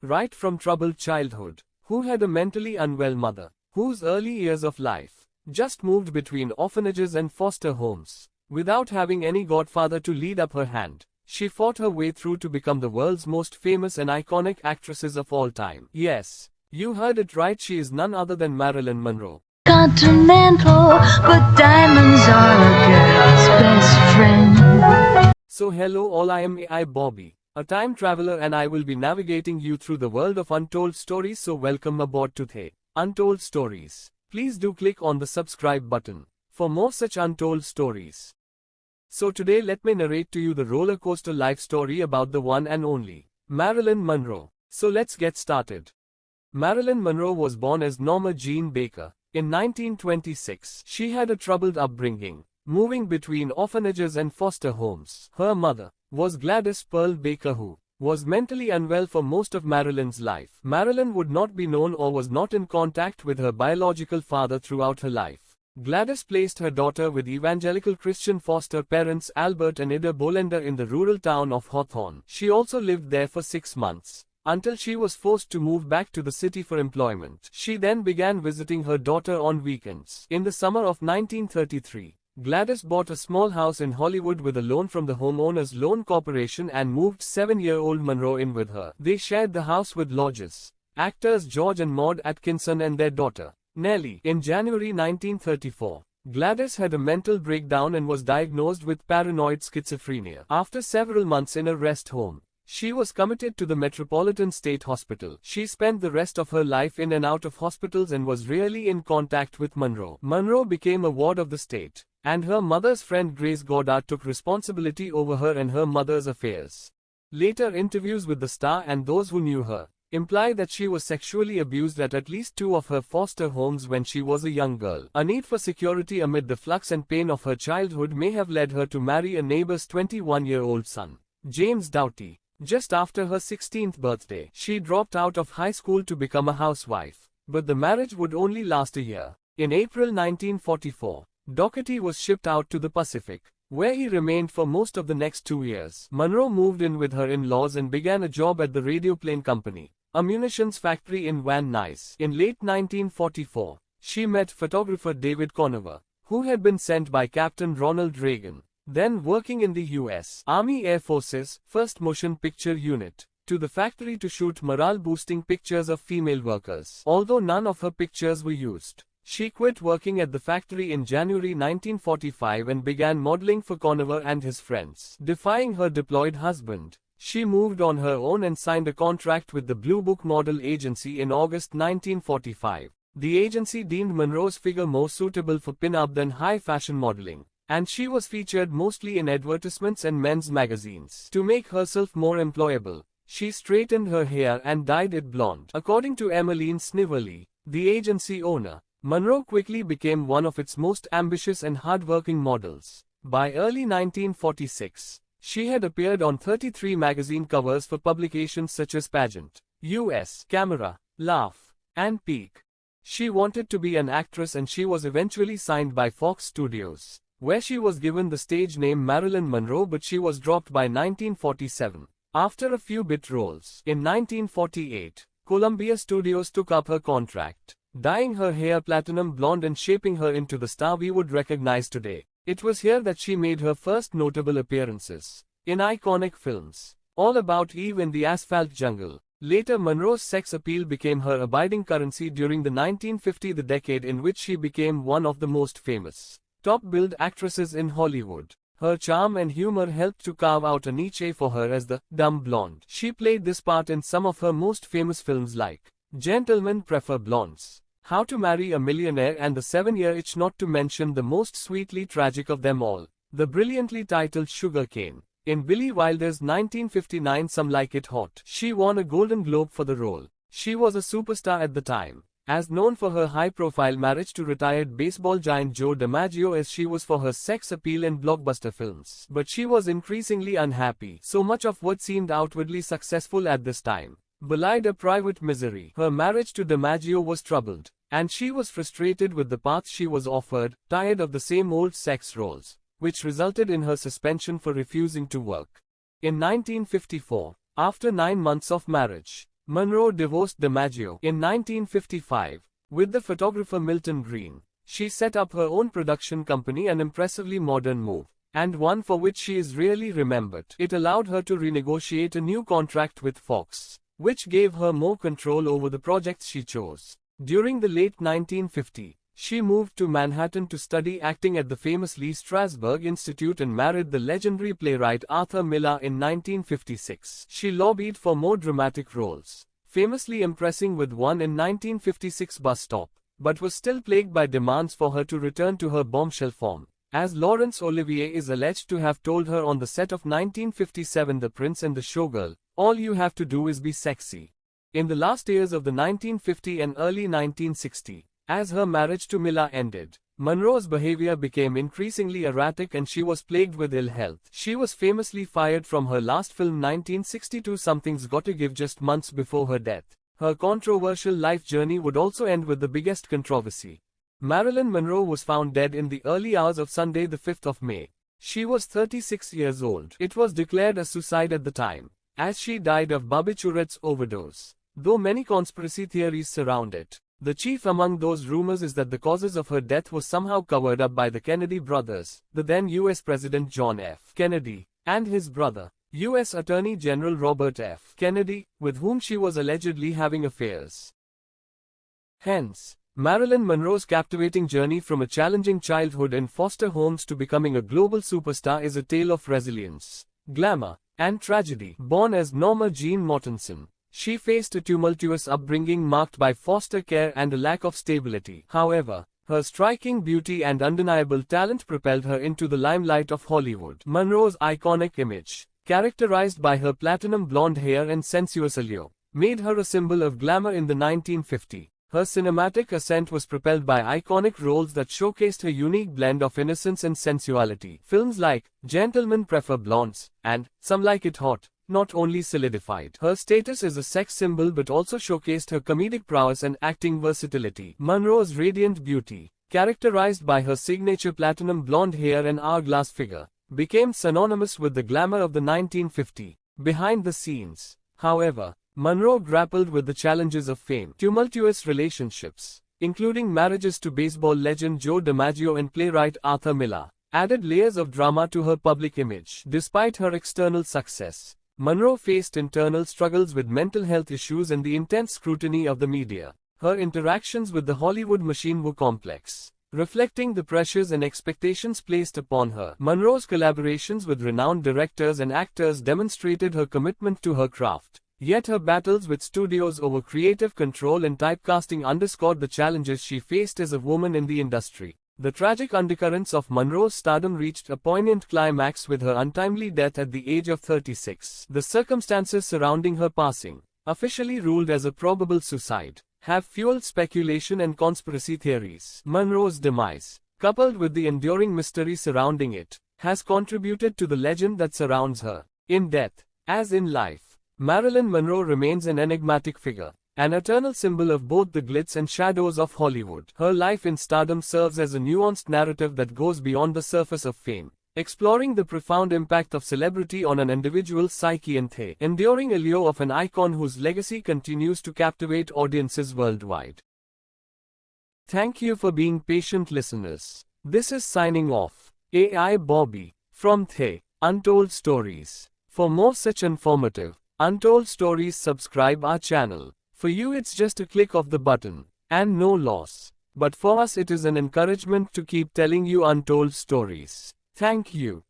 right from troubled childhood, who had a mentally unwell mother, whose early years of life just moved between orphanages and foster homes. Without having any godfather to lead up her hand, she fought her way through to become the world's most famous and iconic actresses of all time. Yes, you heard it right, she is none other than Mariyln Monroe. Continental, but diamonds are a girl's best friend. So hello all, I am AI Bobby, a time traveler, and I will be navigating you through the world of untold stories, so welcome aboard to the Untold Stories. Please do click on the subscribe button for more such untold stories. So today let me narrate to you the roller coaster life story about the one and only Mariyln Monroe. So let's get started. Mariyln Monroe was born as Norma Jean Baker in 1926. She had a troubled upbringing, moving between orphanages and foster homes. Her mother was Gladys Pearl Baker, who was mentally unwell for most of Mariyln's life. Mariyln would not be known or was not in contact with her biological father throughout her life. Gladys placed her daughter with evangelical Christian foster parents Albert and Ida Bolender in the rural town of Hawthorne. She also lived there for 6 months, until she was forced to move back to the city for employment. She then began visiting her daughter on weekends. In the summer of 1933, Gladys bought a small house in Hollywood with a loan from the Homeowners Loan Corporation and moved 7-year-old Monroe in with her. They shared the house with lodgers, actors George and Maud Atkinson, and their daughter, Nellie. In January 1934, Gladys had a mental breakdown and was diagnosed with paranoid schizophrenia. After several months in a rest home, she was committed to the Metropolitan State Hospital. She spent the rest of her life in and out of hospitals and was rarely in contact with Monroe. Monroe became a ward of the state, and her mother's friend Grace Goddard took responsibility over her and her mother's affairs. Later interviews with the star and those who knew her imply that she was sexually abused at least 2 of her foster homes when she was a young girl. A need for security amid the flux and pain of her childhood may have led her to marry a neighbor's 21-year-old son, James Doughty. Just after her 16th birthday, she dropped out of high school to become a housewife, but the marriage would only last a year. In April 1944, Dougherty was shipped out to the Pacific, where he remained for most of the next 2 years. Monroe moved in with her in-laws and began a job at the Radioplane Company, a munitions factory in Van Nuys. In late 1944, she met photographer David Conover, who had been sent by Captain Ronald Reagan, then working in the U.S. Army Air Force's 1st Motion Picture Unit, to the factory to shoot morale-boosting pictures of female workers. Although none of her pictures were used, she quit working at the factory in January 1945 and began modeling for Conover and his friends. Defying her deployed husband, she moved on her own and signed a contract with the Blue Book Model Agency in August 1945. The agency deemed Monroe's figure more suitable for pin-up than high-fashion modeling, and she was featured mostly in advertisements and men's magazines. To make herself more employable, she straightened her hair and dyed it blonde. According to Emmeline Snively, the agency owner, Monroe quickly became one of its most ambitious and hardworking models. By early 1946, she had appeared on 33 magazine covers for publications such as Pageant, US, Camera, Laugh, and Peak. She wanted to be an actress and she was eventually signed by Fox Studios, where she was given the stage name Mariyln Monroe, but she was dropped by 1947. After a few bit roles. In 1948, Columbia Studios took up her contract, dyeing her hair platinum blonde and shaping her into the star we would recognize today. It was here that she made her first notable appearances in iconic films, All About Eve and The Asphalt Jungle. Later, Monroe's sex appeal became her abiding currency during the 1950s, the decade in which she became one of the most famous, top-billed actresses in Hollywood. Her charm and humor helped to carve out a niche for her as the dumb blonde. She played this part in some of her most famous films like Gentlemen Prefer Blondes, How to Marry a Millionaire, and The 7-Year Itch, not to mention the most sweetly tragic of them all, the brilliantly titled Sugar Cane. In Billy Wilder's 1959 Some Like It Hot, she won a Golden Globe for the role. She was a superstar at the time, as known for her high-profile marriage to retired baseball giant Joe DiMaggio as she was for her sex appeal in blockbuster films. But she was increasingly unhappy. So much of what seemed outwardly successful at this time belied a private misery. Her marriage to DiMaggio was troubled, and she was frustrated with the path she was offered, tired of the same old sex roles, which resulted in her suspension for refusing to work. In 1954, after 9 months of marriage, Monroe divorced DiMaggio in 1955. With the photographer Milton Green, she set up her own production company, an impressively modern move, and one for which she is really remembered. It allowed her to renegotiate a new contract with Fox, which gave her more control over the projects she chose. During the late 1950s, she moved to Manhattan to study acting at the famous Lee Strasberg Institute and married the legendary playwright Arthur Miller in 1956. She lobbied for more dramatic roles, famously impressing with one in 1956 Bus Stop, but was still plagued by demands for her to return to her bombshell form, as Laurence Olivier is alleged to have told her on the set of 1957 The Prince and the Showgirl, "All you have to do is be sexy." In the last years of the 1950s and early 1960s, as her marriage to Miller ended, Monroe's behavior became increasingly erratic and she was plagued with ill health. She was famously fired from her last film 1962 Something's Gotta Give just months before her death. Her controversial life journey would also end with the biggest controversy. Mariyln Monroe was found dead in the early hours of Sunday the 5th of May. She was 36 years old. It was declared a suicide at the time, as she died of barbiturates overdose, though many conspiracy theories surround it. The chief among those rumors is that the causes of her death was somehow covered up by the Kennedy brothers, the then U.S. President John F. Kennedy, and his brother, U.S. Attorney General Robert F. Kennedy, with whom she was allegedly having affairs. Hence, Mariyln Monroe's captivating journey from a challenging childhood in foster homes to becoming a global superstar is a tale of resilience, glamour, and tragedy. Born as Norma Jean Mortensen, she faced a tumultuous upbringing marked by foster care and a lack of stability. However, her striking beauty and undeniable talent propelled her into the limelight of Hollywood. Monroe's iconic image, characterized by her platinum blonde hair and sensuous allure, made her a symbol of glamour in the 1950s. Her cinematic ascent was propelled by iconic roles that showcased her unique blend of innocence and sensuality. Films like Gentlemen Prefer Blondes and Some Like It Hot not only solidified her status as a sex symbol but also showcased her comedic prowess and acting versatility. Monroe's radiant beauty, characterized by her signature platinum blonde hair and hourglass figure, became synonymous with the glamour of the 1950s. Behind the scenes, however, Monroe grappled with the challenges of fame. Tumultuous relationships, including marriages to baseball legend Joe DiMaggio and playwright Arthur Miller, added layers of drama to her public image. Despite her external success, Monroe faced internal struggles with mental health issues and the intense scrutiny of the media. Her interactions with the Hollywood machine were complex, reflecting the pressures and expectations placed upon her. Monroe's collaborations with renowned directors and actors demonstrated her commitment to her craft. Yet her battles with studios over creative control and typecasting underscored the challenges she faced as a woman in the industry. The tragic undercurrents of Monroe's stardom reached a poignant climax with her untimely death at the age of 36. The circumstances surrounding her passing, officially ruled as a probable suicide, have fueled speculation and conspiracy theories. Monroe's demise, coupled with the enduring mystery surrounding it, has contributed to the legend that surrounds her. In death, as in life, Mariyln Monroe remains an enigmatic figure, an eternal symbol of both the glitz and shadows of Hollywood. Her life in stardom serves as a nuanced narrative that goes beyond the surface of fame, exploring the profound impact of celebrity on an individual's psyche and the enduring allure of an icon whose legacy continues to captivate audiences worldwide. Thank you for being patient listeners. This is signing off. AI Bobby, from The Untold Stories. For more such informative, Untold Stories, subscribe our channel. For you it's just a click of the button, and no loss. But for us it is an encouragement to keep telling you untold stories. Thank you.